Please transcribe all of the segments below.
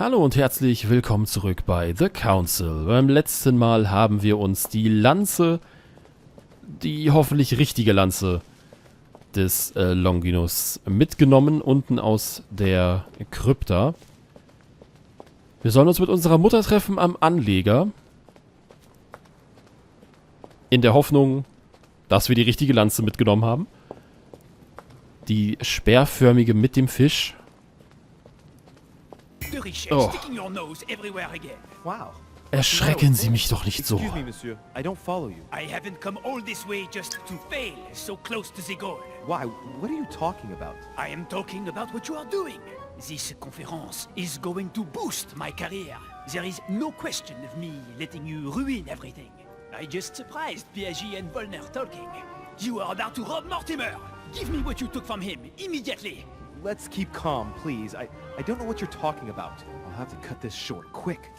Hallo und herzlich willkommen zurück bei The Council. Beim letzten Mal haben wir uns die Lanze, die hoffentlich richtige Lanze des Longinus mitgenommen, unten aus der Krypta. Wir sollen uns mit unserer Mutter treffen am Anleger. In der Hoffnung, dass wir die richtige Lanze mitgenommen haben. Die speerförmige mit dem Fisch. Oh. Erschrecken Sie mich doch nicht so. Excuse me, monsieur. I don't follow you. I haven't come all this way just to fail so close to the goal. Why? What are you talking about? I am talking about what you are doing. This conference is going to boost my career. There is no question of me letting you ruin everything. I just surprised Piaget and Volner talking. You are about to rob Mortimer. Give me what you took from him immediately. Let's keep calm, please. I don't know what you're talking about. I'll have to cut this short, quick.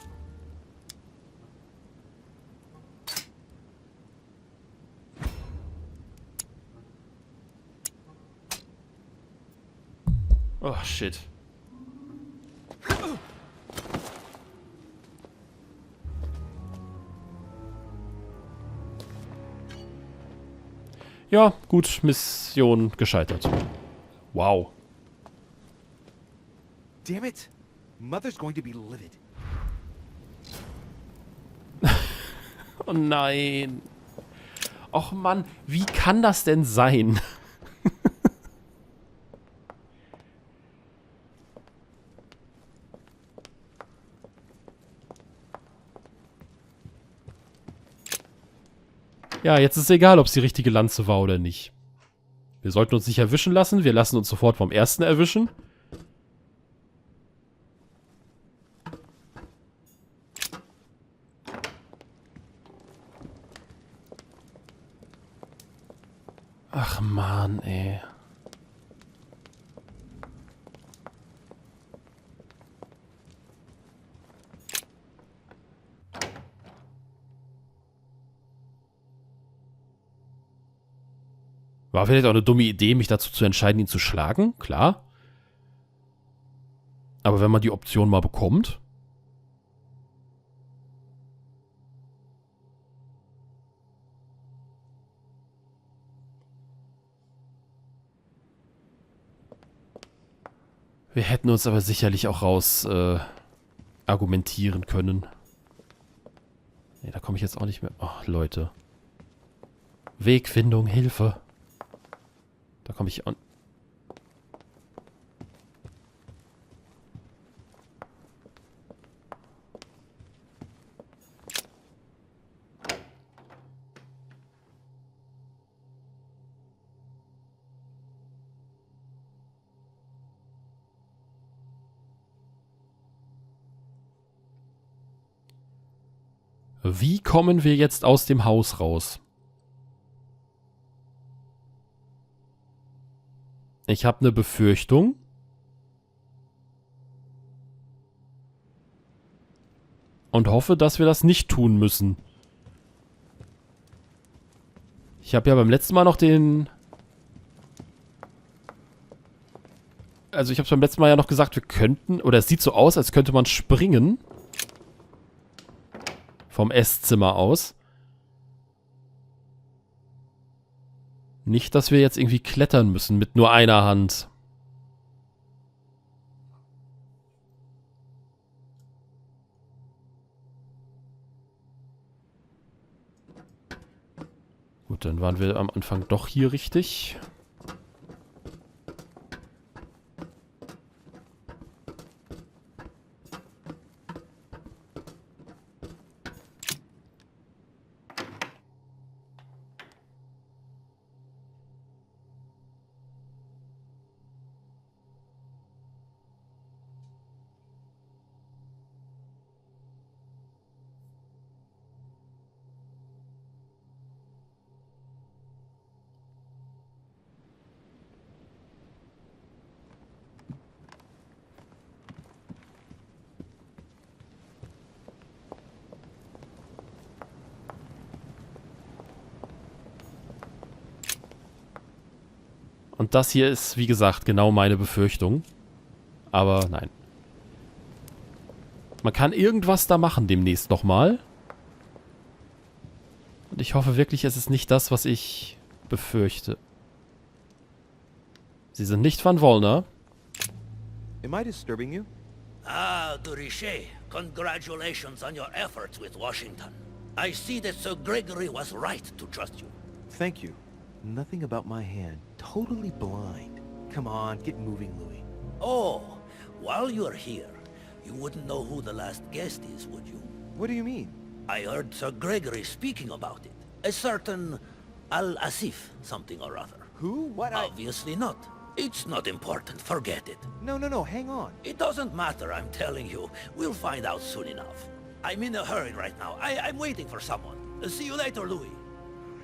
Oh, shit. Ja, gut, Mission gescheitert. Wow. Damn it! Mother's going to be livid. Oh nein. Och Mann, wie kann das denn sein? Ja, jetzt ist es egal, ob es die richtige Lanze war oder nicht. Wir sollten uns nicht erwischen lassen. Wir lassen uns sofort vom ersten erwischen. Ach Mann, ey. War vielleicht auch eine dumme Idee, mich dazu zu entscheiden, ihn zu schlagen, klar. Aber wenn man die Option mal bekommt. Wir hätten uns aber sicherlich auch raus argumentieren können. Nee, da komme ich jetzt auch nicht mehr. Ach, Leute. Wegfindung, Hilfe. Da komme ich an. Wie kommen wir jetzt aus dem Haus raus? Ich habe eine Befürchtung. Und hoffe, dass wir das nicht tun müssen. Ich habe ja beim letzten Mal noch den... Also ich habe es beim letzten Mal ja noch gesagt, wir könnten... Oder es sieht so aus, als könnte man springen. Vom Esszimmer aus. Nicht, dass wir jetzt irgendwie klettern müssen mit nur einer Hand. Gut, dann waren wir am Anfang doch hier richtig. Und das hier ist, wie gesagt, genau meine Befürchtung. Aber nein. Man kann irgendwas da machen demnächst nochmal. Und ich hoffe wirklich, es ist nicht das, was ich befürchte. Sie sind nicht Van Wolner. Am I disturbing you? Ah, Durichet, congratulations on your efforts with Washington. I see that Sir Gregory was right to trust you. Thank you. Nothing about my hand. Totally blind. Come on, get moving, Louis. Oh, while you're here, you wouldn't know who the last guest is, would you? What do you mean? I heard Sir Gregory speaking about it. A certain Al-Asif something or other. Who? What? Obviously not. It's not important, forget it. No, hang on. It doesn't matter, I'm telling you. We'll find out soon enough. I'm in a hurry right now. I'm waiting for someone. See you later, Louis.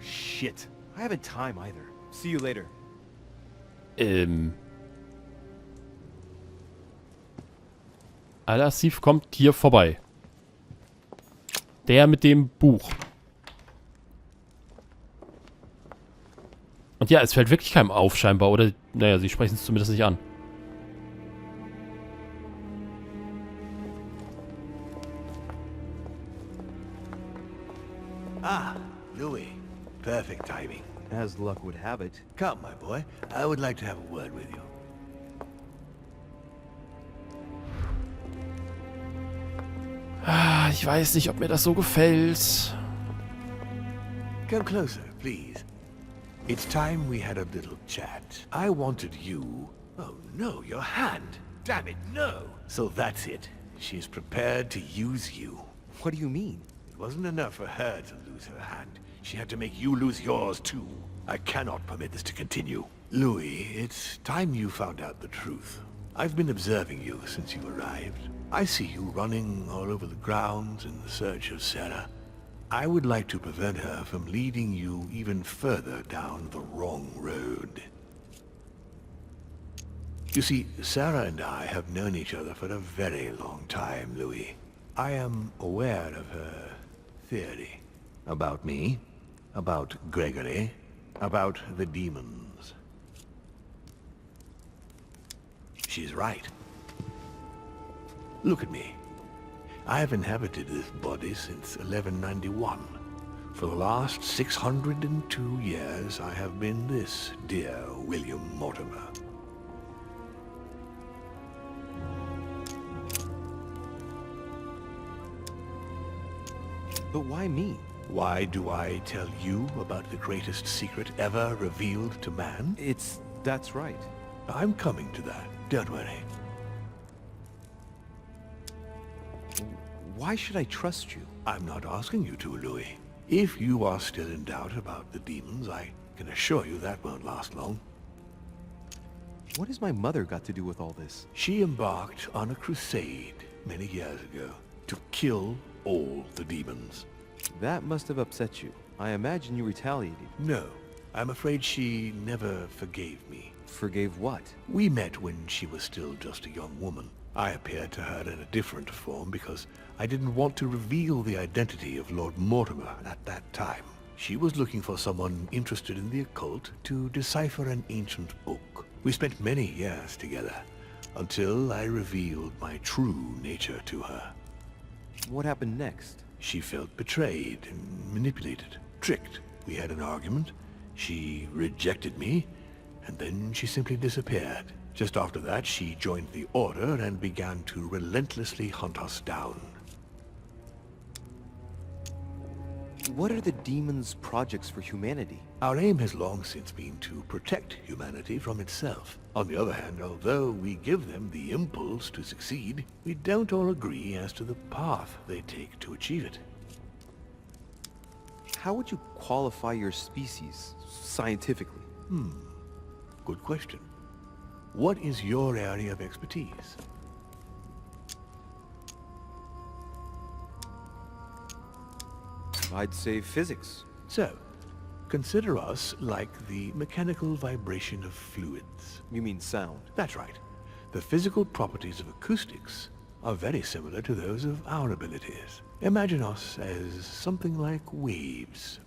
Shit. I haven't time either. See you later. Al-Asif kommt hier vorbei. Der mit dem Buch. Und ja, es fällt wirklich keinem auf, scheinbar. Oder, naja, sie sprechen es zumindest nicht an. Ah, Louis. Perfect timing. As luck would have it. Come, my boy. I would like to have a word with you. Ah, ich weiß nicht, ob mir das so gefällt. Come closer, please. It's time we had a little chat. I wanted you... Oh, no, your hand. Damn it, no. So that's it. She's prepared to use you. What do you mean? It wasn't enough for her to lose her hand. She had to make you lose yours, too. I cannot permit this to continue. Louis, it's time you found out the truth. I've been observing you since you arrived. I see you running all over the grounds in the search of Sarah. I would like to prevent her from leading you even further down the wrong road. You see, Sarah and I have known each other for a very long time, Louis. I am aware of her theory. About me, about Gregory, about the demons. She's right. Look at me. I have inhabited this body since 1191. For the last 602 years, I have been this dear William Mortimer. But why me? Why do I tell you about the greatest secret ever revealed to man? That's right. I'm coming to that, don't worry. Why should I trust you? I'm not asking you to, Louis. If you are still in doubt about the demons, I can assure you that won't last long. What has my mother got to do with all this? She embarked on a crusade many years ago to kill all the demons. That must have upset you. I imagine you retaliated. No, I'm afraid she never forgave me. Forgave what? We met when she was still just a young woman. I appeared to her in a different form because I didn't want to reveal the identity of Lord Mortimer at that time. She was looking for someone interested in the occult to decipher an ancient book. We spent many years together until I revealed my true nature to her. What happened next? She felt betrayed and manipulated, tricked. We had an argument. She rejected me, and then she simply disappeared. Just after that, she joined the Order and began to relentlessly hunt us down. What are the demons' projects for humanity? Our aim has long since been to protect humanity from itself. On the other hand, although we give them the impulse to succeed, we don't all agree as to the path they take to achieve it. How would you qualify your species, scientifically? Good question. What is your area of expertise? I'd say physics. So, consider us like the mechanical vibration of fluids. You mean sound? That's right. The physical properties of acoustics are very similar to those of our abilities. Imagine us as something like waves.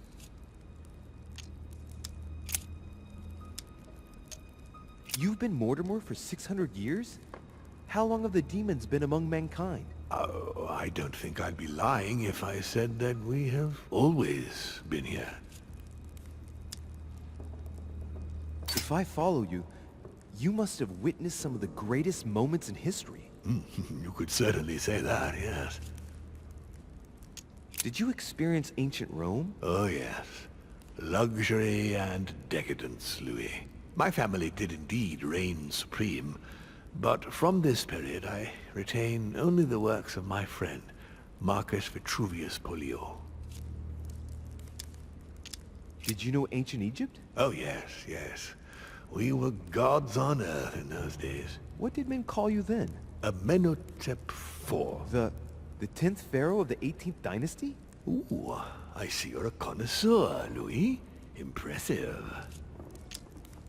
You've been Mortimer for 600 years? How long have the demons been among mankind? Oh, I don't think I'd be lying if I said that we have always been here. If I follow you, you must have witnessed some of the greatest moments in history. You could certainly say that, yes. Did you experience ancient Rome? Oh, yes. Luxury and decadence, Louis. My family did indeed reign supreme, but from this period I retain only the works of my friend, Marcus Vitruvius Pollio. Did you know ancient Egypt? Oh, yes, yes. We were gods on earth in those days. What did men call you then? Amenhotep IV. The 10th pharaoh of the 18th dynasty? Ooh, I see you're a connoisseur, Louis. Impressive.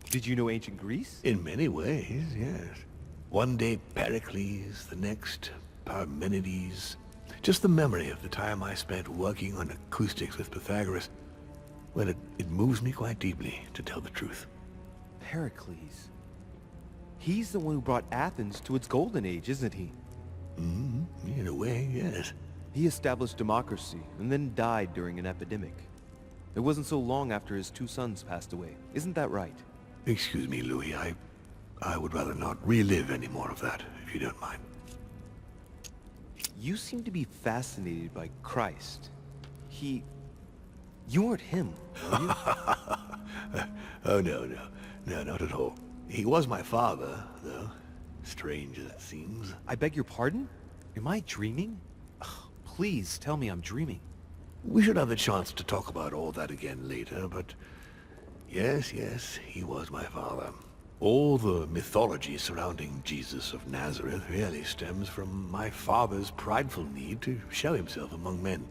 Did you know ancient Greece? In many ways, yes. One day Pericles, the next Parmenides. Just the memory of the time I spent working on acoustics with Pythagoras, well, it moves me quite deeply, to tell the truth. Pericles. He's the one who brought Athens to its golden age, isn't he? In a way, yes. He established democracy and then died during an epidemic. It wasn't so long after his 2 sons passed away. Isn't that right? Excuse me, Louis, I would rather not relive any more of that, if you don't mind. You seem to be fascinated by Christ. You weren't him, were you? Oh, no, not at all. He was my father, though. Strange as it seems. I beg your pardon? Am I dreaming? Ugh, please tell me I'm dreaming. We should have the chance to talk about all that again later, but yes, he was my father. All the mythology surrounding Jesus of Nazareth really stems from my father's prideful need to show himself among men.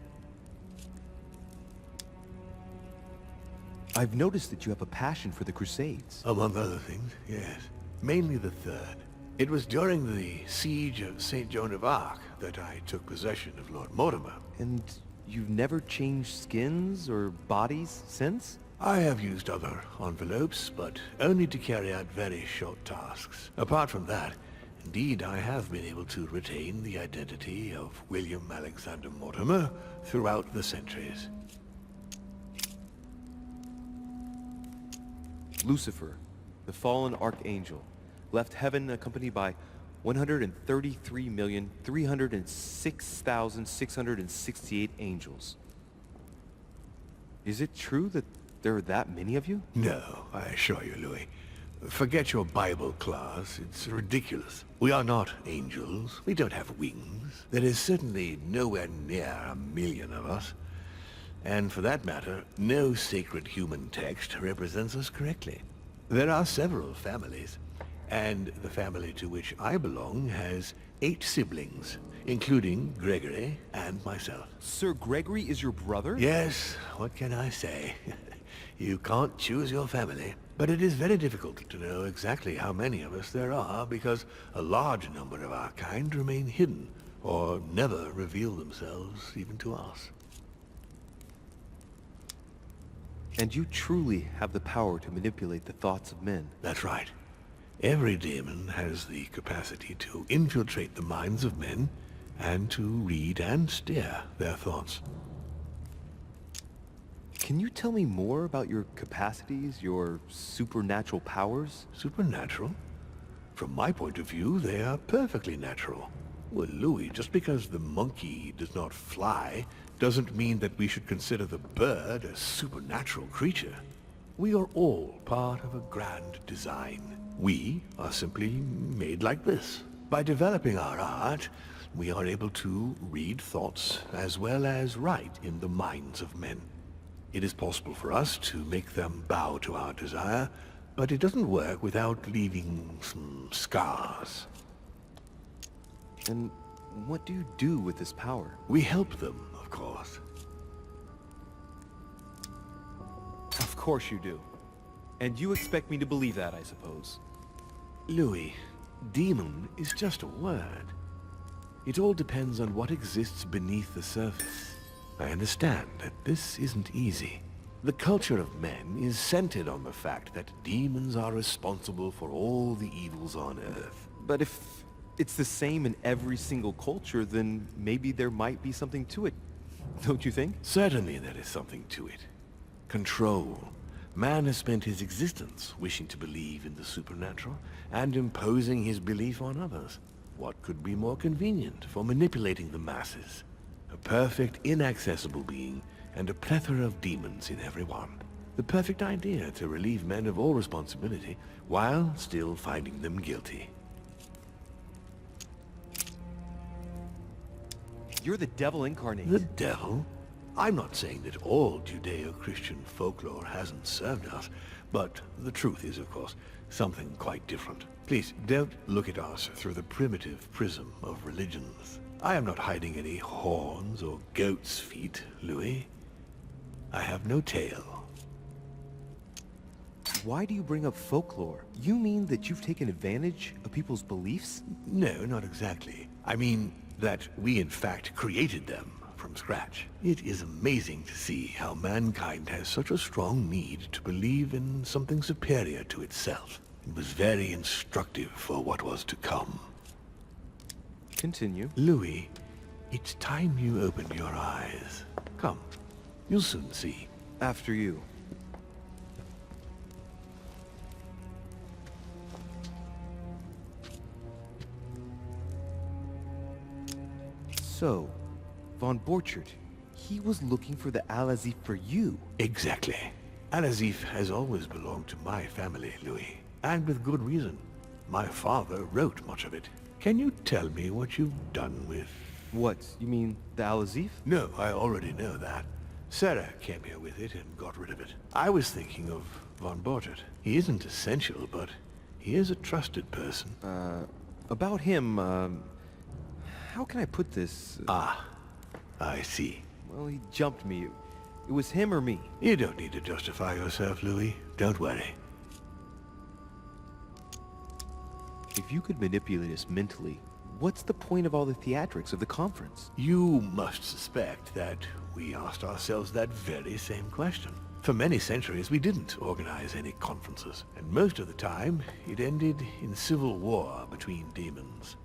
I've noticed that you have a passion for the Crusades. Among other things, yes. Mainly the third. It was during the siege of St. Joan of Arc that I took possession of Lord Mortimer. And you've never changed skins or bodies since? I have used other envelopes, but only to carry out very short tasks. Apart from that, indeed I have been able to retain the identity of William Alexander Mortimer throughout the centuries. Lucifer, the fallen archangel, left heaven accompanied by 133,306,668 angels. Is it true that there are that many of you? No, I assure you, Louis. Forget your Bible class. It's ridiculous. We are not angels. We don't have wings. There is certainly nowhere near 1,000,000 of us. And for that matter, no sacred human text represents us correctly. There are several families, and the family to which I belong has 8 siblings, including Gregory and myself. Sir Gregory is your brother? Yes, what can I say? You can't choose your family, but it is very difficult to know exactly how many of us there are because a large number of our kind remain hidden or never reveal themselves even to us. And you truly have the power to manipulate the thoughts of men. That's right. Every demon has the capacity to infiltrate the minds of men and to read and steer their thoughts. Can you tell me more about your capacities, your supernatural powers? Supernatural? From my point of view, they are perfectly natural. Well, Louis, just because the monkey does not fly doesn't mean that we should consider the bird a supernatural creature. We are all part of a grand design. We are simply made like this. By developing our art, we are able to read thoughts as well as write in the minds of men. It is possible for us to make them bow to our desire, but it doesn't work without leaving some scars. And what do you do with this power? We help them, of course. Of course you do. And you expect me to believe that, I suppose. Louis, demon is just a word. It all depends on what exists beneath the surface. I understand that this isn't easy. The culture of men is centered on the fact that demons are responsible for all the evils on Earth. But if it's the same in every single culture, then maybe there might be something to it. Don't you think? Certainly there is something to it. Control. Man has spent his existence wishing to believe in the supernatural and imposing his belief on others. What could be more convenient for manipulating the masses? A perfect, inaccessible being and a plethora of demons in every one. The perfect idea to relieve men of all responsibility while still finding them guilty. You're the devil incarnate. The devil? I'm not saying that all Judeo-Christian folklore hasn't served us, but the truth is, of course, something quite different. Please, don't look at us through the primitive prism of religions. I am not hiding any horns or goat's feet, Louis. I have no tail. Why do you bring up folklore? You mean that you've taken advantage of people's beliefs? No, not exactly. I mean that we in fact created them from scratch. It is amazing to see how mankind has such a strong need to believe in something superior to itself. It was very instructive for what was to come. Continue. Louis, it's time you opened your eyes. Come, you'll soon see. After you. So, Von Borchert, he was looking for the aleXtreme for you. Exactly. aleXtreme has always belonged to my family, Louis. And with good reason. My father wrote much of it. Can you tell me what you've done with... What? You mean the aleXtreme? No, I already know that. Sarah came here with it and got rid of it. I was thinking of Von Borchert. He isn't essential, but he is a trusted person. About him, how can I put this? Ah, I see. Well, he jumped me. It was him or me. You don't need to justify yourself, Louis. Don't worry. If you could manipulate us mentally, what's the point of all the theatrics of the conference? You must suspect that we asked ourselves that very same question. For many centuries, we didn't organize any conferences, and most of the time, it ended in civil war between demons.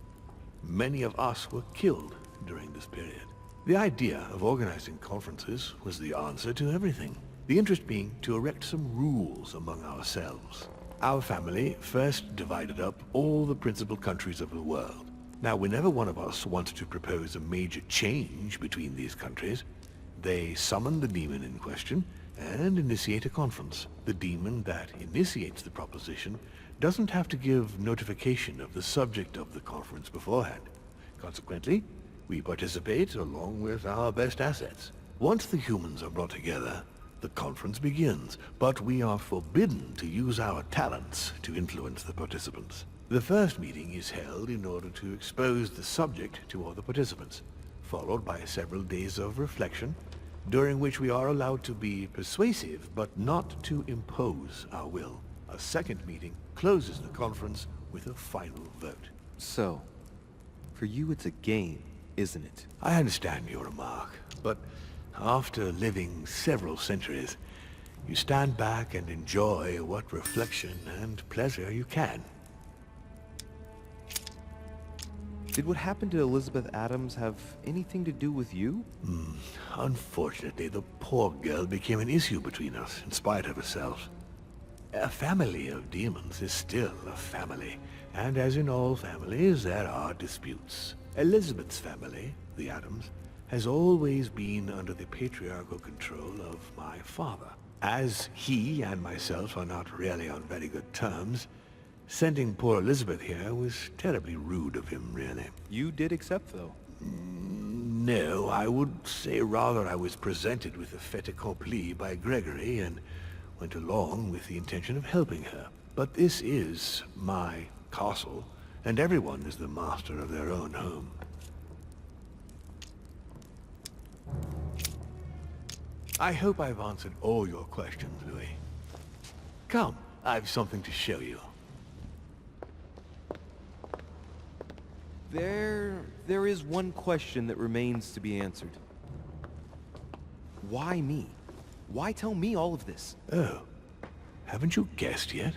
Many of us were killed during this period. The idea of organizing conferences was the answer to everything. The interest being to erect some rules among ourselves. Our family first divided up all the principal countries of the world. Now, whenever one of us wanted to propose a major change between these countries, they summon the demon in question and initiate a conference. The demon that initiates the proposition doesn't have to give notification of the subject of the conference beforehand. Consequently, we participate along with our best assets. Once the humans are brought together, the conference begins, but we are forbidden to use our talents to influence the participants. The first meeting is held in order to expose the subject to all the participants, followed by several days of reflection, during which we are allowed to be persuasive but not to impose our will. A second meeting closes the conference with a final vote. So, for you it's a game, isn't it? I understand your remark, but after living several centuries, you stand back and enjoy what reflection and pleasure you can. Did what happened to Elizabeth Adams have anything to do with you? Unfortunately, the poor girl became an issue between us, in spite of herself. A family of demons is still a family, and as in all families, there are disputes. Elizabeth's family, the Adams, has always been under the patriarchal control of my father. As he and myself are not really on very good terms, sending poor Elizabeth here was terribly rude of him, really. You did accept, though. No, I would say rather I was presented with a fait accompli by Gregory and went along with the intention of helping her. But this is my castle, and everyone is the master of their own home. I hope I've answered all your questions, Louis. Come, I've something to show you. There is one question that remains to be answered. Why me? Why tell me all of this? Oh, haven't you guessed yet?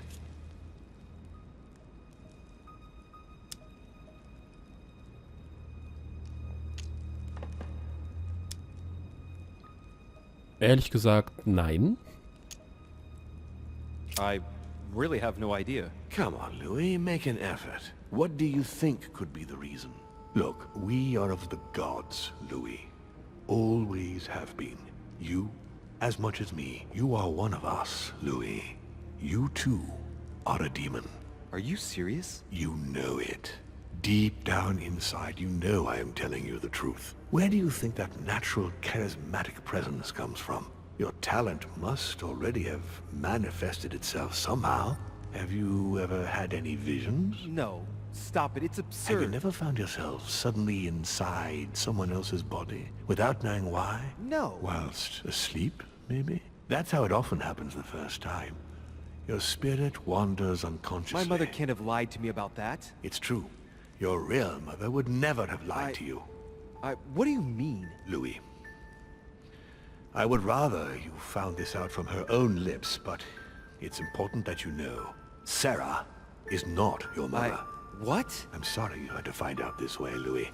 Ehrlich gesagt, nein. I really have no idea. Come on, Louis, make an effort. What do you think could be the reason? Look, we are of the gods, Louis. Always have been. You, as much as me, you are one of us, Louis. You too are a demon. Are you serious? You know it. Deep down inside, you know I am telling you the truth. Where do you think that natural, charismatic presence comes from? Your talent must already have manifested itself somehow. Have you ever had any visions? No. Stop it. It's Have absurd. you never found yourself suddenly inside someone else's body, without knowing why? No. Whilst asleep, maybe? That's how it often happens the first time. Your spirit wanders unconsciously. My mother can't have lied to me about that. It's true. Your real mother would never have lied to you. What do you mean? Louis. I would rather you found this out from her own lips, but it's important that you know. Sarah is not your mother. What? I'm sorry you had to find out this way, Louis.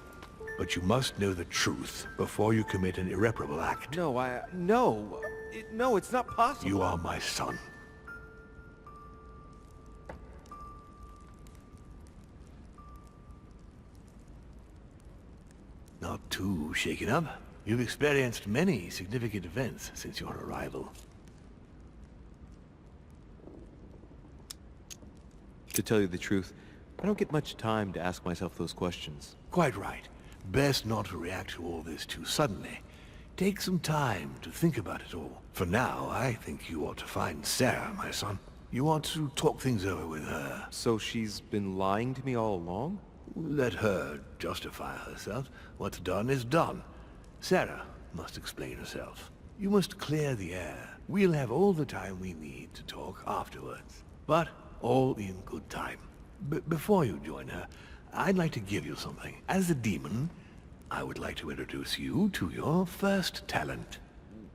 But you must know the truth before you commit an irreparable act. No, no. No, it's not possible. You are my son. Not too shaken up. You've experienced many significant events since your arrival. To tell you the truth, I don't get much time to ask myself those questions. Quite right. Best not to react to all this too suddenly. Take some time to think about it all. For now, I think you ought to find Sarah, my son. You ought to talk things over with her. So she's been lying to me all along? Let her justify herself. What's done is done. Sarah must explain herself. You must clear the air. We'll have all the time we need to talk afterwards. But all in good time. Before you join her, I'd like to give you something. As a demon, I would like to introduce you to your first talent.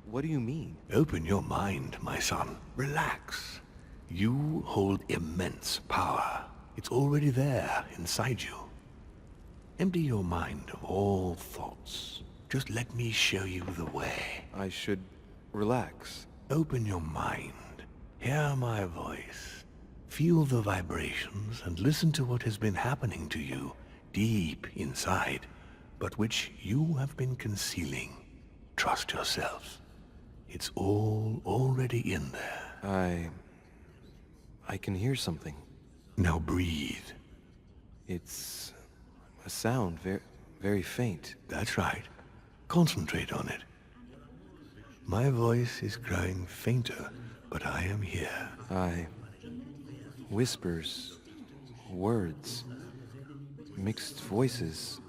What do you mean? Open your mind, my son. Relax. You hold immense power. It's already there, inside you. Empty your mind of all thoughts. Just let me show you the way. I should relax. Open your mind. Hear my voice. Feel the vibrations and listen to what has been happening to you deep inside, but which you have been concealing. Trust yourself. It's all already in there. I can hear something. Now breathe. It's a sound, very faint. That's right. Concentrate on it. My voice is growing fainter, but I am here. Whispers, words, mixed voices.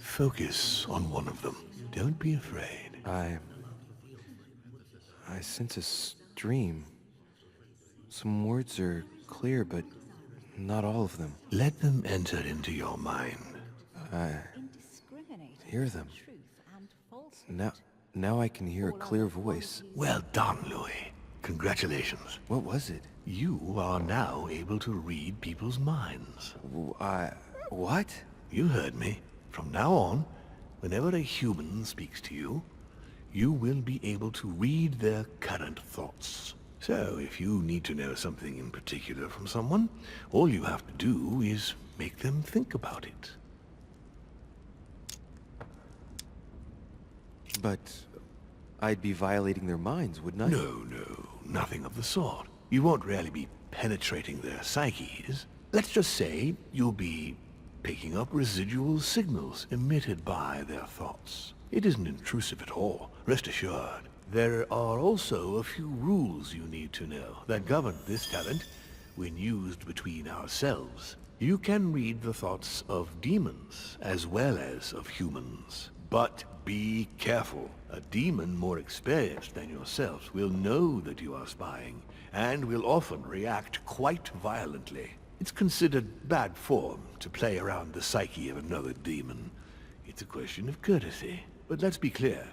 Focus on one of them. Don't be afraid. I sense a stream. Some words are clear, but not all of them. Let them enter into your mind. Hear them. Now I can hear a clear voice. Well done, Louis. Congratulations. What was it? You are now able to read people's minds. What? You heard me. From now on, whenever a human speaks to you, you will be able to read their current thoughts. So, if you need to know something in particular from someone, all you have to do is make them think about it. But I'd be violating their minds, wouldn't I? No, nothing of the sort. You won't really be penetrating their psyches. Let's just say you'll be picking up residual signals emitted by their thoughts. It isn't intrusive at all, rest assured. There are also a few rules you need to know that govern this talent when used between ourselves. You can read the thoughts of demons as well as of humans. But be careful. A demon more experienced than yourself will know that you are spying, and will often react quite violently. It's considered bad form to play around the psyche of another demon. It's a question of courtesy. But let's be clear.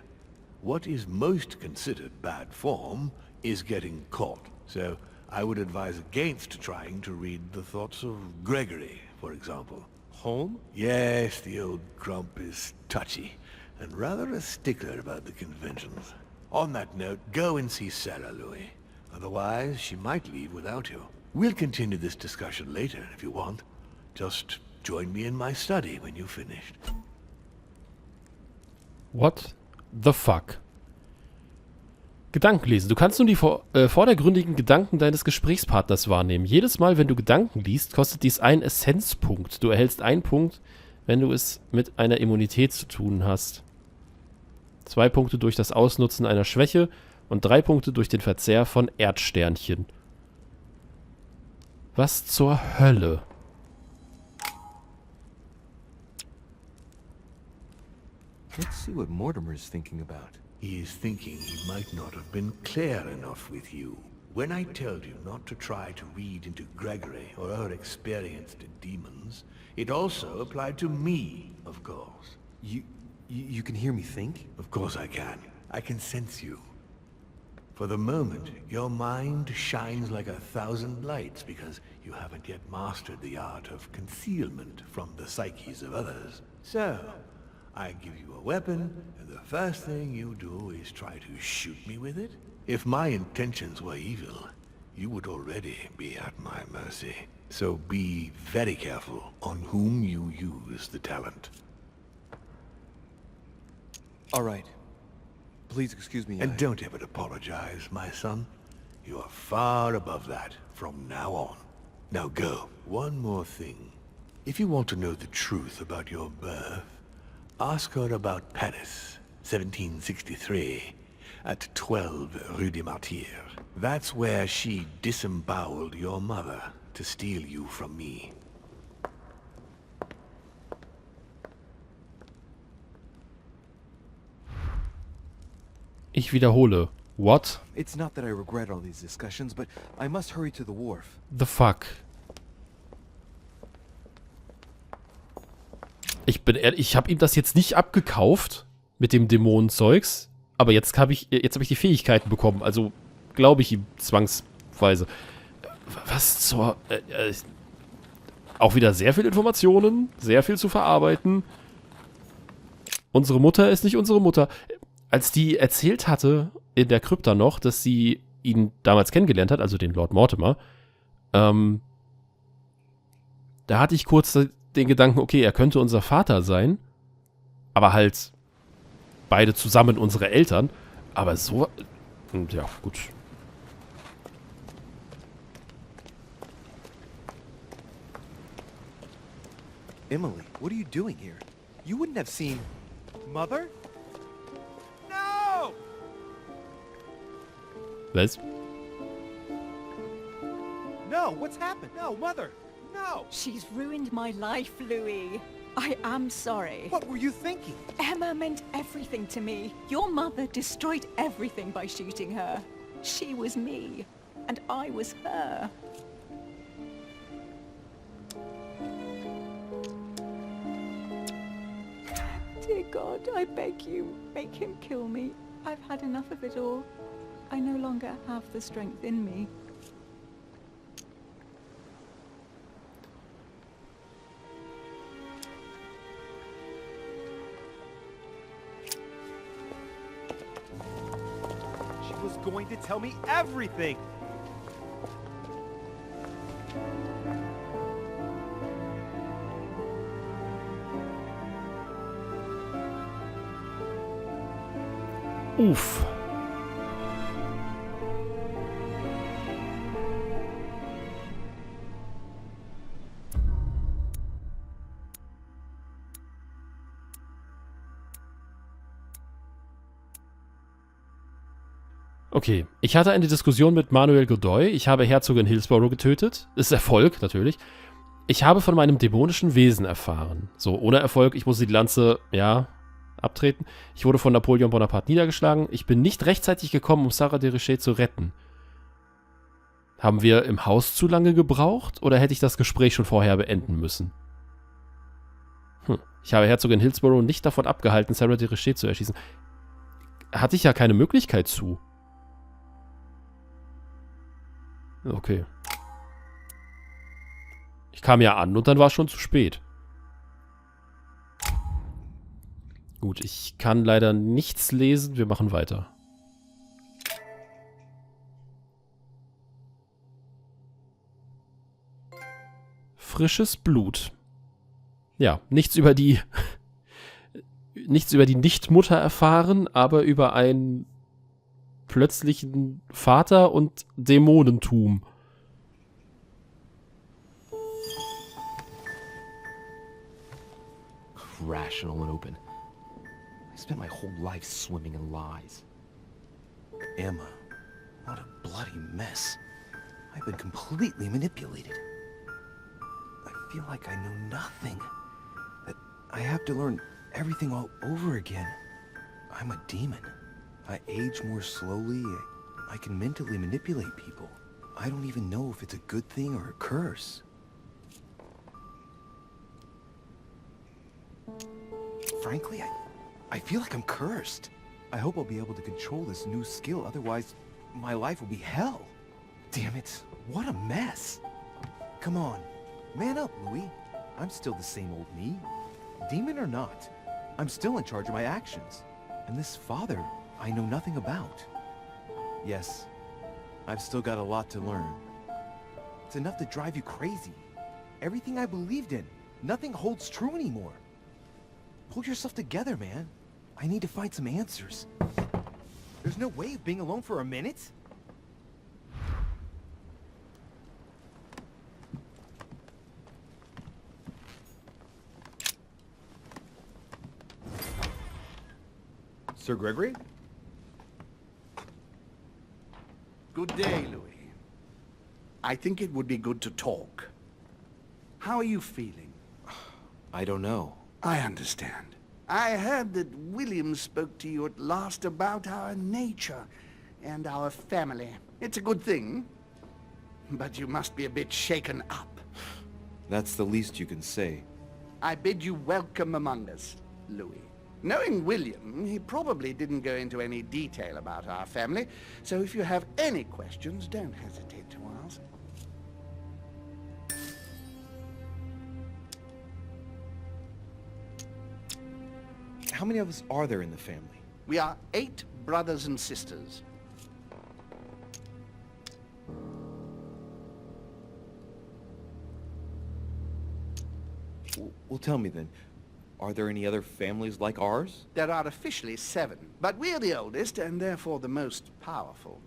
What is most considered bad form is getting caught. So I would advise against trying to read the thoughts of Gregory, for example. Home? Yes, the old grump is touchy, and rather a stickler about the conventions. On that note, go and see Sarah, Louis. Otherwise, she might leave without you. We'll continue this discussion later if you want. Just join me in my study when you've finished. What the fuck? Gedanken lesen. Du kannst nun die vordergründigen Gedanken deines Gesprächspartners wahrnehmen. Jedes Mal, wenn du Gedanken liest, kostet dies einen Essenzpunkt. Du erhältst einen Punkt, wenn du es mit einer Immunität zu tun hast. 2 Punkte durch das Ausnutzen einer Schwäche und 3 Punkte durch den Verzehr von Erdsternchen. Was zur Hölle? Let's see what Mortimer's thinking about. He is thinking he might not have been clear enough with you. When I told you not to try to read into Gregory or her experienced demons, it also applied to me, of course. You can hear me think? Of course I can. I can sense you. For the moment, your mind shines like 1,000 lights because you haven't yet mastered the art of concealment from the psyches of others. So, I give you a weapon, and the first thing you do is try to shoot me with it? If my intentions were evil, you would already be at my mercy. So be very careful on whom you use the talent. All right. Please excuse me. And don't ever apologize, my son. You are far above that from now on. Now go. One more thing. If you want to know the truth about your birth, ask her about Paris, 1763, at 12 Rue des Martyrs. That's where she disemboweled your mother to steal you from me. Ich wiederhole. What? It's not that I regret all these discussions, but I must hurry to the wharf. The fuck? Ich bin ehrlich, ich habe ihm das jetzt nicht abgekauft mit dem Dämonenzeugs, aber jetzt hab ich die Fähigkeiten bekommen, also glaube ich ihm zwangsweise. Was zur... auch wieder sehr viel Informationen, sehr viel zu verarbeiten. Unsere Mutter ist nicht unsere Mutter. Als die erzählt hatte in der Krypta noch, dass sie ihn damals kennengelernt hat, also den Lord Mortimer, da hatte ich kurz den Gedanken, okay, er könnte unser Vater sein, aber halt beide zusammen unsere Eltern, aber so, ja, gut. Emily, what are you doing here? You wouldn't have seen... Mother? No! Was? No, what's happened? No, Mother! No! She's ruined my life, Louis. I am sorry. What were you thinking? Emma meant everything to me. Your mother destroyed everything by shooting her. She was me, and I was her. Dear God, I beg you, make him kill me. I've had enough of it all. I no longer have the strength in me. She was going to tell me everything! Uff. Okay, ich hatte eine Diskussion mit Manuel Godoy. Ich habe Herzogin Hillsborough getötet. Ist Erfolg, natürlich. Ich habe von meinem dämonischen Wesen erfahren. So, ohne Erfolg, ich musste die Lanze, ja, abtreten. Ich wurde von Napoleon Bonaparte niedergeschlagen. Ich bin nicht rechtzeitig gekommen, um Sarah de Richet zu retten. Haben wir im Haus zu lange gebraucht oder hätte ich das Gespräch schon vorher beenden müssen? Ich habe Herzogin Hillsborough nicht davon abgehalten, Sarah de Richet zu erschießen. Hatte ich ja keine Möglichkeit zu. Okay. Ich kam ja an und dann war es schon zu spät. Gut, ich kann leider nichts lesen. Wir machen weiter. Frisches Blut. Ja, nichts über die Nichtmutter erfahren, aber über einen plötzlichen Vater und Dämonentum. Rational and open. I spent my whole life swimming in lies. Emma, what a bloody mess. I've been completely manipulated. I feel like I know nothing. That I have to learn everything all over again. I'm a demon. I age more slowly. I can mentally manipulate people. I don't even know if it's a good thing or a curse. Frankly, I feel like I'm cursed. I hope I'll be able to control this new skill, otherwise my life will be hell. Damn it, what a mess. Come on, man up, Louis. I'm still the same old me. Demon or not, I'm still in charge of my actions. And this father, I know nothing about. Yes, I've still got a lot to learn. It's enough to drive you crazy. Everything I believed in, nothing holds true anymore. Pull yourself together, man. I need to find some answers. There's no way of being alone for a minute? Sir Gregory? Good day, Louis. I think it would be good to talk. How are you feeling? I don't know. I understand. I heard that William spoke to you at last about our nature and our family. It's a good thing, but you must be a bit shaken up. That's the least you can say. I bid you welcome among us, Louis. Knowing William, he probably didn't go into any detail about our family, so if you have any questions, don't hesitate to ask. How many of us are there in the family? We are 8 brothers and sisters. Well, tell me then, are there any other families like ours? There are officially 7, but we're the oldest and therefore the most powerful.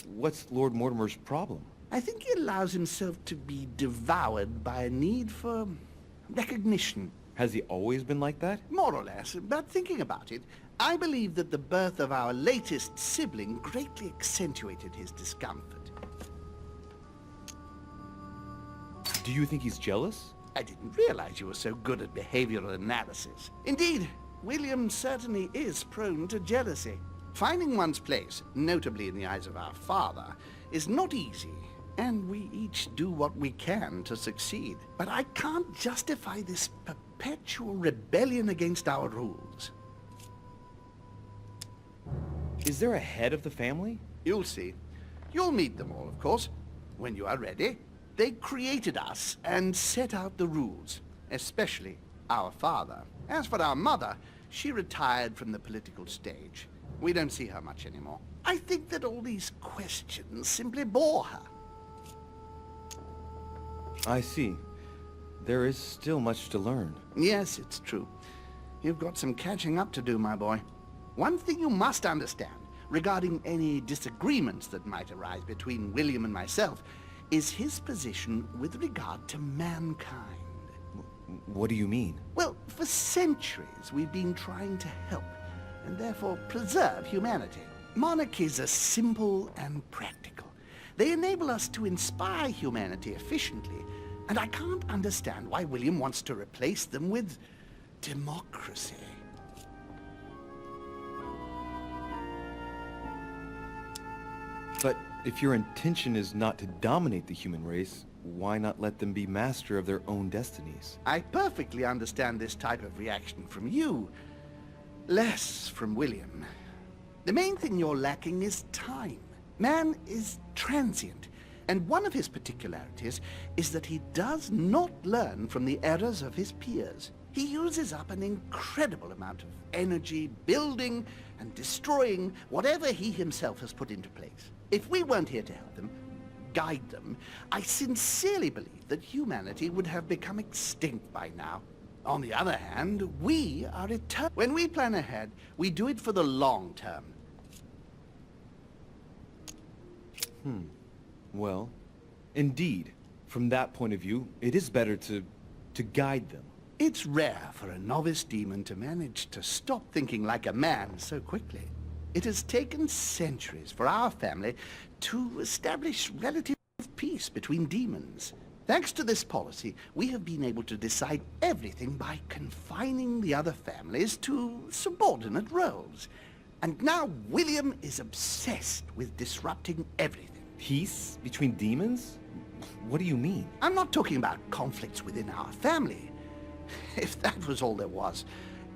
What's Lord Mortimer's problem? I think he allows himself to be devoured by a need for recognition. Has he always been like that? More or less, but thinking about it, I believe that the birth of our latest sibling greatly accentuated his discomfort. Do you think he's jealous? I didn't realize you were so good at behavioral analysis. Indeed, William certainly is prone to jealousy. Finding one's place, notably in the eyes of our father, is not easy, and we each do what we can to succeed. But I can't justify this perpetual rebellion against our rules. Is there a head of the family? You'll see. You'll meet them all, of course, when you are ready. They created us and set out the rules, especially our father. As for our mother, she retired from the political stage. We don't see her much anymore. I think that all these questions simply bore her. I see. There is still much to learn. Yes, it's true. You've got some catching up to do, my boy. One thing you must understand, regarding any disagreements that might arise between William and myself, is his position with regard to mankind. What do you mean? Well, for centuries we've been trying to help, and therefore preserve humanity. Monarchies are simple and practical. They enable us to inspire humanity efficiently, and I can't understand why William wants to replace them with democracy. But if your intention is not to dominate the human race, why not let them be master of their own destinies? I perfectly understand this type of reaction from you, less from William. The main thing you're lacking is time. Man is transient, and one of his particularities is that he does not learn from the errors of his peers. He uses up an incredible amount of energy building and destroying whatever he himself has put into place. If we weren't here to help them, guide them, I sincerely believe that humanity would have become extinct by now. On the other hand, we are eternal. When we plan ahead, we do it for the long term. Well, indeed, from that point of view, it is better to guide them. It's rare for a novice demon to manage to stop thinking like a man so quickly. It has taken centuries for our family to establish relative peace between demons. Thanks to this policy, we have been able to decide everything by confining the other families to subordinate roles. And now William is obsessed with disrupting everything. Peace between demons? What do you mean? I'm not talking about conflicts within our family. If that was all there was,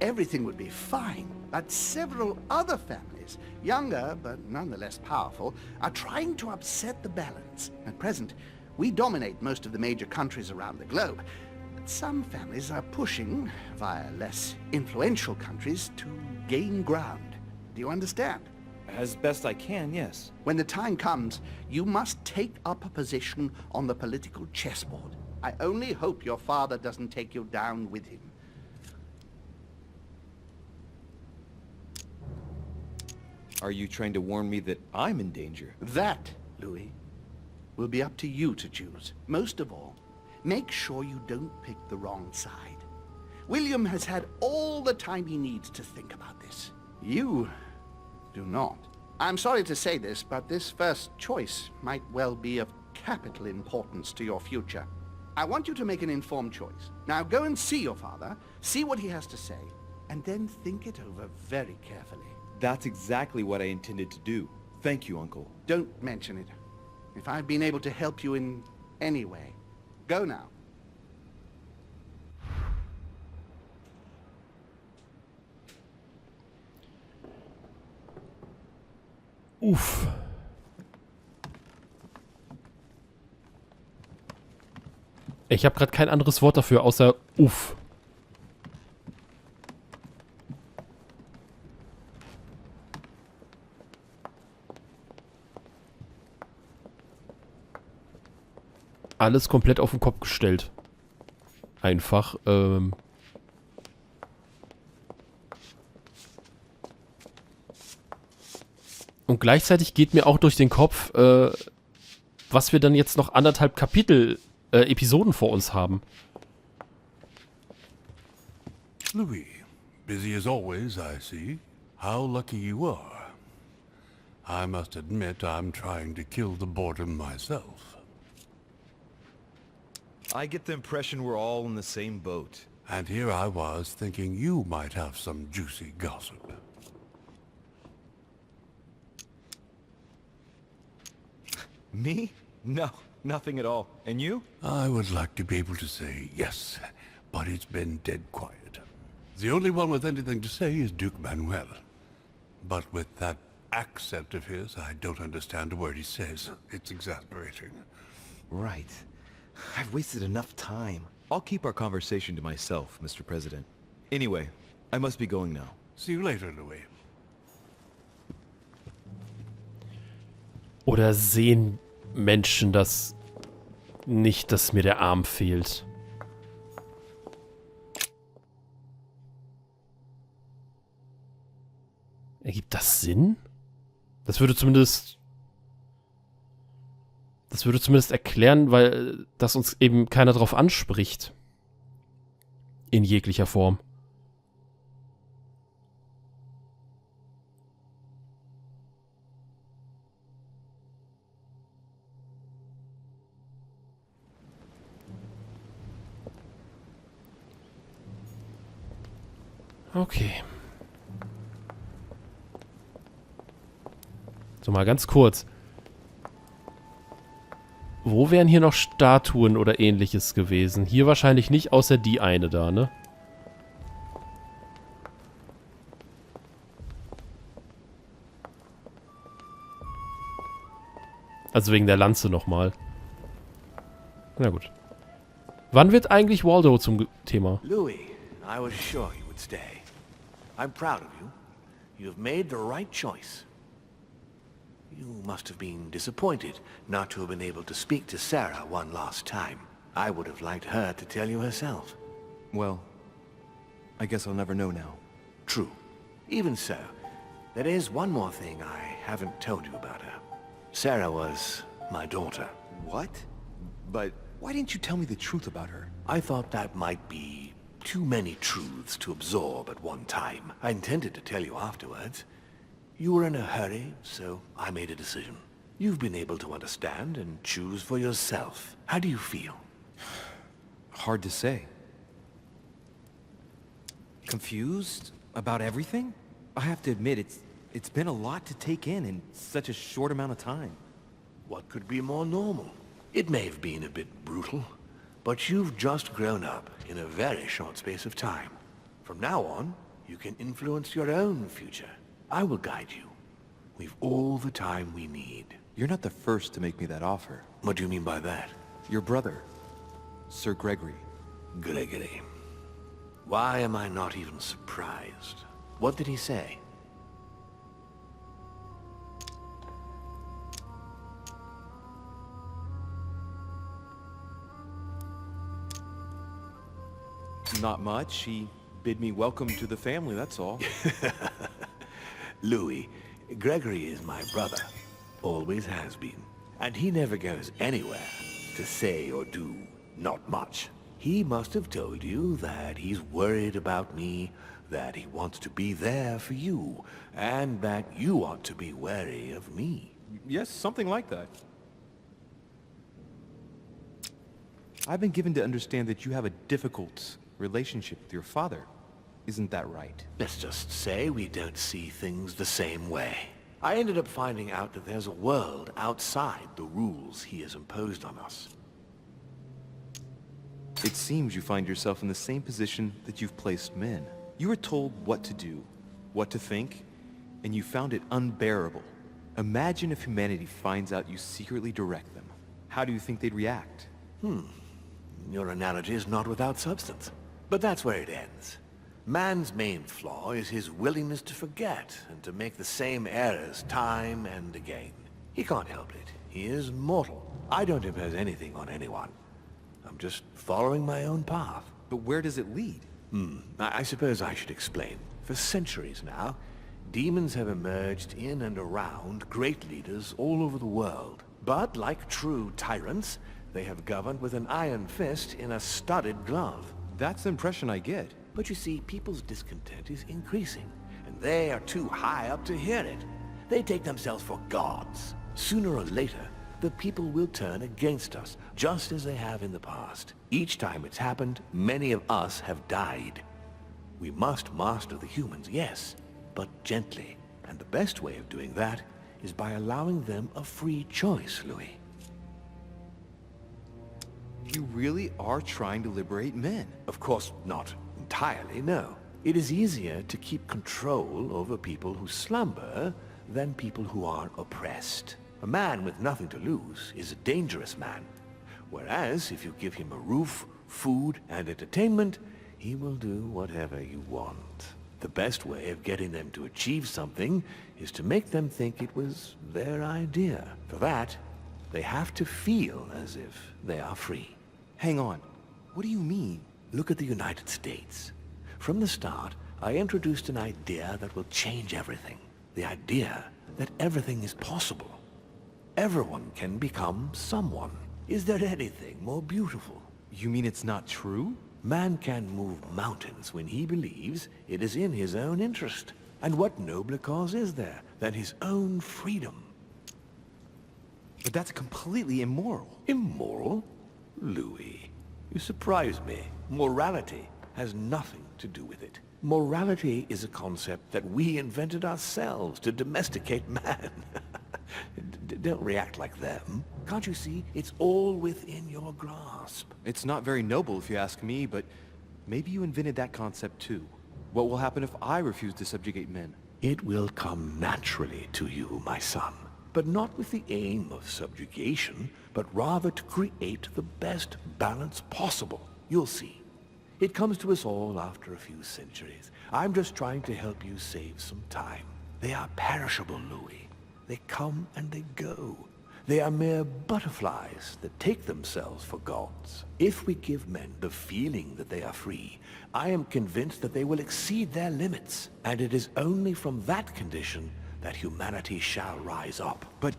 everything would be fine. But several other families, younger but nonetheless powerful, are trying to upset the balance. At present, we dominate most of the major countries around the globe. But some families are pushing, via less influential countries, to gain ground. Do you understand? As best I can, yes. When the time comes, you must take up a position on the political chessboard. I only hope your father doesn't take you down with him. Are you trying to warn me that I'm in danger? That, Louis, will be up to you to choose. Most of all, make sure you don't pick the wrong side. William has had all the time he needs to think about this. You do not. I'm sorry to say this, but this first choice might well be of capital importance to your future. I want you to make an informed choice. Now go and see your father, see what he has to say, and then think it over very carefully. That's exactly what I intended to do. Thank you, Uncle. Don't mention it. If I've been able to help you in any way, go now. Uff. Ich habe gerade kein anderes Wort dafür, außer uff. Alles komplett auf den Kopf gestellt. Einfach, Und gleichzeitig geht mir auch durch den Kopf, was wir dann jetzt noch 1,5 Kapitel, Episoden vor uns haben. Louis, busy as always, I see. How lucky you are. I must admit I'm trying to kill the boredom myself. I get the impression we're all in the same boat. And here I was thinking you might have some juicy gossip. Me? No, nothing at all. And you? I would like to be able to say yes, but it's been dead quiet. The only one with anything to say is Duke Manuel. But with that accent of his, I don't understand a word he says. It's exasperating. Right. I've wasted enough time. I'll keep our conversation to myself, Mr. President. Anyway, I must be going now. See you later, Louis. Oder sehen Menschen das nicht, dass mir der Arm fehlt? Ergibt das Sinn? Das würde zumindest erklären, weil das uns eben keiner drauf anspricht. In jeglicher Form. Okay. So, mal ganz kurz. Wo wären hier noch Statuen oder ähnliches gewesen? Hier wahrscheinlich nicht, außer die eine da, ne? Also wegen der Lanze nochmal. Na gut. Wann wird eigentlich Waldo zum Thema? Louis, I was sure you would stay. I'm proud of you. You have made the right choice. You must have been disappointed not to have been able to speak to Sarah one last time. I would have liked her to tell you herself. Well, I guess I'll never know now. True. Even so, there is one more thing I haven't told you about her. Sarah was my daughter. What? But why didn't you tell me the truth about her? I thought that might be too many truths to absorb at one time. I intended to tell you afterwards. You were in a hurry, so I made a decision. You've been able to understand and choose for yourself. How do you feel? Hard to say. Confused about everything? I have to admit, it's been a lot to take in such a short amount of time. What could be more normal? It may have been a bit brutal, but you've just grown up in a very short space of time. From now on, you can influence your own future. I will guide you. We've all the time we need. You're not the first to make me that offer. What do you mean by that? Your brother, Sir Gregory. Gregory. Why am I not even surprised? What did he say? Not much. He bid me welcome to the family, that's all. Louis, Gregory is my brother. Always has been. And he never goes anywhere to say or do not much. He must have told you that he's worried about me, that he wants to be there for you, and that you ought to be wary of me. Yes, something like that. I've been given to understand that you have a difficult relationship with your father. Isn't that right? Let's just say we don't see things the same way. I ended up finding out that there's a world outside the rules he has imposed on us. It seems you find yourself in the same position that you've placed men. You were told what to do, what to think, and you found it unbearable. Imagine if humanity finds out you secretly direct them. How do you think they'd react? Your analogy is not without substance. But that's where it ends. Man's main flaw is his willingness to forget and to make the same errors time and again. He can't help it. He is mortal. I don't impose anything on anyone. I'm just following my own path. But where does it lead? I suppose I should explain. For centuries now, demons have emerged in and around great leaders all over the world. But like true tyrants, they have governed with an iron fist in a studded glove. That's the impression I get. But you see, people's discontent is increasing, and they are too high up to hear it. They take themselves for gods. Sooner or later, the people will turn against us, just as they have in the past. Each time it's happened, many of us have died. We must master the humans, yes, but gently. And the best way of doing that is by allowing them a free choice, Louis. You really are trying to liberate men. Of course not entirely, no. It is easier to keep control over people who slumber than people who are oppressed. A man with nothing to lose is a dangerous man. Whereas if you give him a roof, food, and entertainment, he will do whatever you want. The best way of getting them to achieve something is to make them think it was their idea. For that, they have to feel as if they are free. Hang on. What do you mean? Look at the United States. From the start, I introduced an idea that will change everything. The idea that everything is possible. Everyone can become someone. Is there anything more beautiful? You mean it's not true? Man can move mountains when he believes it is in his own interest. And what nobler cause is there than his own freedom? But that's completely immoral. Immoral? Louis, you surprise me. Morality has nothing to do with it. Morality is a concept that we invented ourselves to domesticate man. Don't react like them. Can't you see? It's all within your grasp. It's not very noble if you ask me, but maybe you invented that concept too. What will happen if I refuse to subjugate men? It will come naturally to you, my son. But not with the aim of subjugation, but rather to create the best balance possible. You'll see. It comes to us all after a few centuries. I'm just trying to help you save some time. They are perishable, Louis. They come and they go. They are mere butterflies that take themselves for gods. If we give men the feeling that they are free, I am convinced that they will exceed their limits. And it is only from that condition that humanity shall rise up. But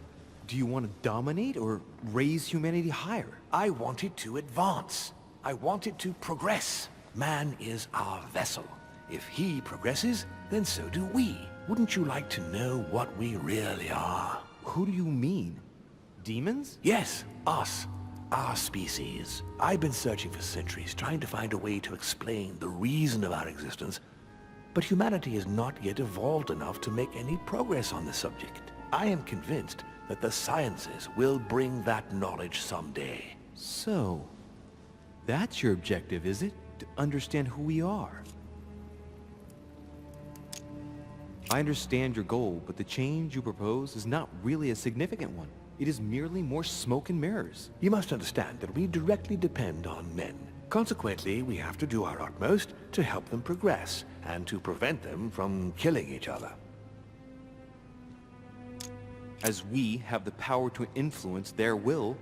do you want to dominate or raise humanity higher? I want it to advance. I want it to progress. Man is our vessel. If he progresses, then so do we. Wouldn't you like to know what we really are? Who do you mean? Demons? Yes, us. Our species. I've been searching for centuries, trying to find a way to explain the reason of our existence, but humanity has not yet evolved enough to make any progress on the subject. I am convinced that the sciences will bring that knowledge someday. So, that's your objective, is it? To understand who we are? I understand your goal, but the change you propose is not really a significant one. It is merely more smoke and mirrors. You must understand that we directly depend on men. Consequently, we have to do our utmost to help them progress and to prevent them from killing each other. As we have the power to influence their will,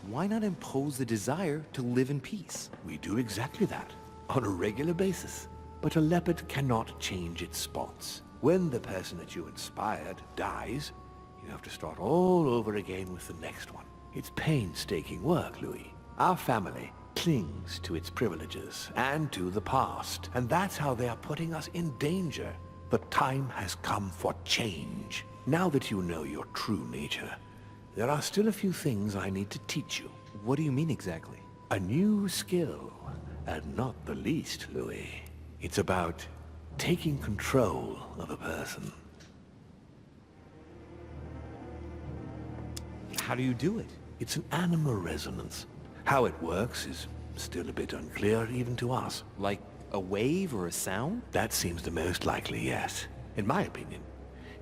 why not impose the desire to live in peace? We do exactly that, on a regular basis. But a leopard cannot change its spots. When the person that you inspired dies, you have to start all over again with the next one. It's painstaking work, Louis. Our family clings to its privileges and to the past, and that's how they are putting us in danger. The time has come for change. Now that you know your true nature, there are still a few things I need to teach you. What do you mean exactly? A new skill, and not the least, Louis. It's about taking control of a person. How do you do it? It's an animal resonance. How it works is still a bit unclear even to us. Like a wave or a sound? That seems the most likely, yes. In my opinion,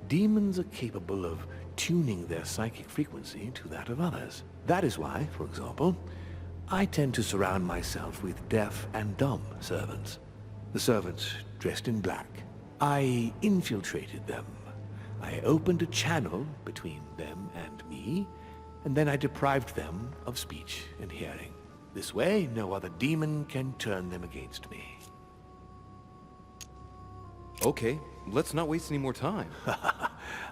demons are capable of tuning their psychic frequency to that of others. That is why, for example, I tend to surround myself with deaf and dumb servants. The servants dressed in black. I infiltrated them. I opened a channel between them and me, and then I deprived them of speech and hearing. This way, no other demon can turn them against me. Okay, let's not waste any more time.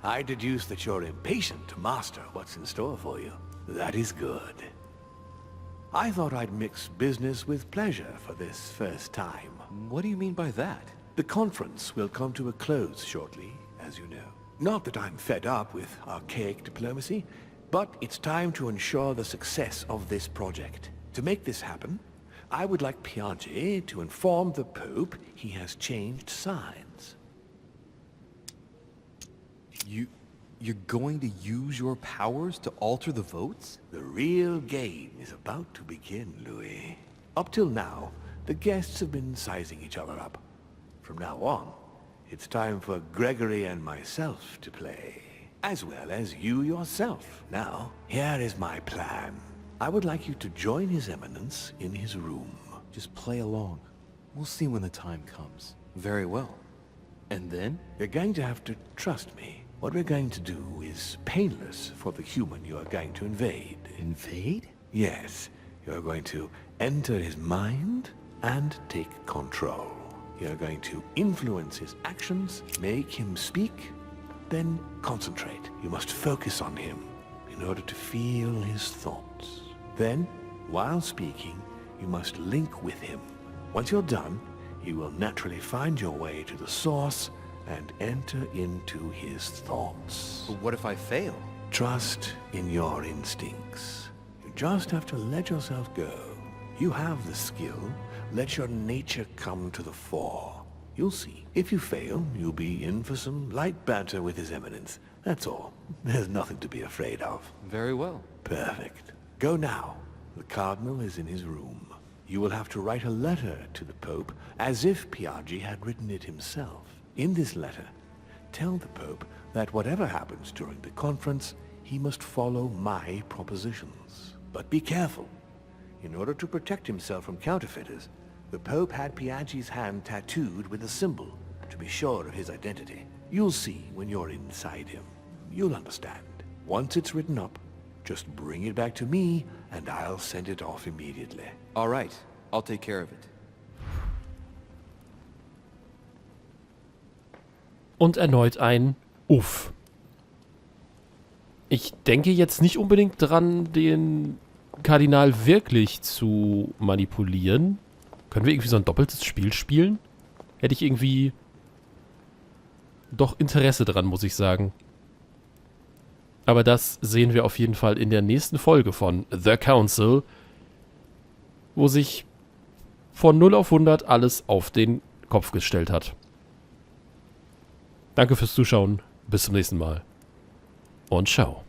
I deduce that you're impatient to master what's in store for you. That is good. I thought I'd mix business with pleasure for this first time. What do you mean by that? The conference will come to a close shortly, as you know. Not that I'm fed up with archaic diplomacy, but it's time to ensure the success of this project. To make this happen, I would like Piaget to inform the Pope he has changed sides. You're going to use your powers to alter the votes? The real game is about to begin, Louis. Up till now, the guests have been sizing each other up. From now on, it's time for Gregory and myself to play, as well as you yourself. Now, here is my plan. I would like you to join His Eminence in his room. Just play along. We'll see when the time comes. Very well. And then? You're going to have to trust me. What we're going to do is painless for the human you are going to invade. Invade? Yes. You're going to enter his mind and take control. You're going to influence his actions, make him speak, then concentrate. You must focus on him in order to feel his thoughts. Then, while speaking, you must link with him. Once you're done, you will naturally find your way to the source and enter into his thoughts. But what if I fail? Trust in your instincts. You just have to let yourself go. You have the skill. Let your nature come to the fore. You'll see. If you fail, you'll be in for some light banter with His Eminence. That's all. There's nothing to be afraid of. Very well. Perfect. Go now. The Cardinal is in his room. You will have to write a letter to the Pope as if Piaget had written it himself. In this letter, tell the Pope that whatever happens during the conference, he must follow my propositions. But be careful. In order to protect himself from counterfeiters, the Pope had Piaget's hand tattooed with a symbol to be sure of his identity. You'll see when you're inside him. you'll understand. Once it's written up, just bring it back to me, and I'll send it off immediately. All right, I'll take care of it. Und erneut ein Uff. Ich denke jetzt nicht unbedingt dran, den Kardinal wirklich zu manipulieren. Können wir irgendwie so ein doppeltes Spiel spielen? Hätte ich irgendwie doch Interesse dran, muss ich sagen. Aber das sehen wir auf jeden Fall in der nächsten Folge von The Council, wo sich von 0 auf 100 alles auf den Kopf gestellt hat. Danke fürs Zuschauen, bis zum nächsten Mal und ciao.